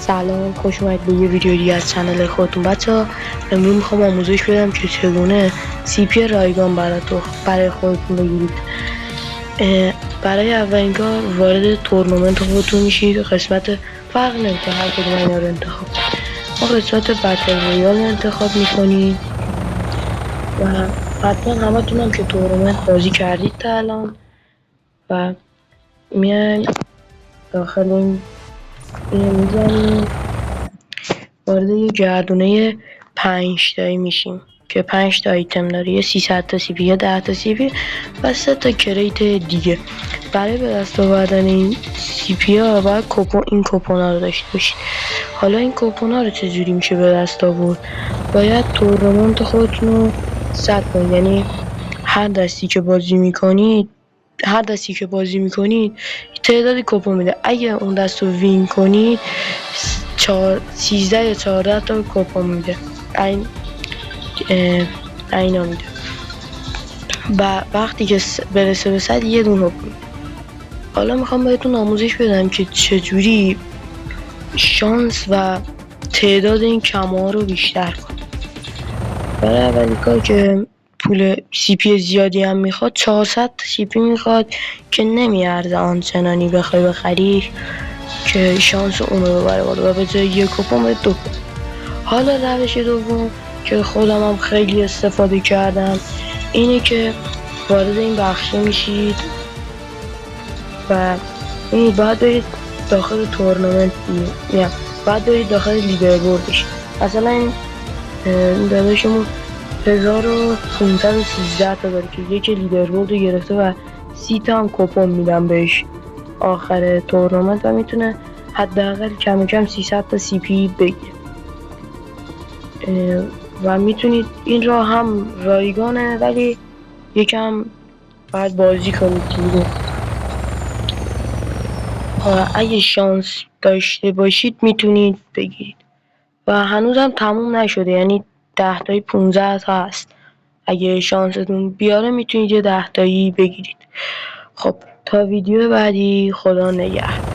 سلام، خوش اومدید به یه ویدیو دیگه از کانال خودتون. بچه‌ها امروز میخوام آموزش بدم که چگونه CP رایگان برای خودتون بگیرید. برای اولین کار وارد تورنمنت خودتون میشید. قسمت فرق نمیکنه، هر کدوم اینا رو انتخاب. ما قسمت بتل رویال انتخاب میکنید و حتما همتون هم که تورنمنت بازی کردید تا الان و میان داخل این میزنید. وارد یه گردونه 5 تایی میشیم که 5 تا آیتم داره، یه 300 تا CP، یه 10 تا CP و 3 تا کریت دیگه. برای به دست آوردن این CP ها باید این کوپون ها رو داشته باشید. حالا این کوپون ها رو چجوری میشه به دست آورد؟ باید تورنمنت خودتون رو ست کنید، یعنی هر دستی که بازی میکنید تعدادی کوپون میده. اگه اون دست رو وین کنید 13 یا 14 تا کوپون میده، اینا میده. و وقتی که برسه به 100 یه دونه میده. حالا میخوام بهتون آموزش بدم که چجوری شانس و تعداد این کم‌ها رو بیشتر کنید. برای اولین کار که پول CP زیادی هم میخواد، 400 CP میخواد که نمیارزه آنچنانی بخوای بخریش که شانس اون رو ببره بالا و به جای یک کوپون به 2 کوپون. حالا روش دوم که خودم هم خیلی استفاده کردم اینه که وارد این بخشه میشید و این باید برید داخل تورنمنت باید برید داخل لیدربوردش. مثلا این داداشمون 1513 تا داره که یکی لیدربورد رو گرفته و 30 تا هم کوپون میدم بهش آخر تورنمنت و میتونه حداقل کم کم 300 تا CP بگیره. و میتونید این را هم رایگانه ولی یکم باید بازی کنید دیگه. اگه شانس داشته باشید میتونید بگیرید و هنوزم تموم نشده، یعنی 10 تایی 15 تا هست. اگه شانستون بیاره میتونید یه 10 تایی بگیرید. خب تا ویدیو بعدی، خدا نگهدار.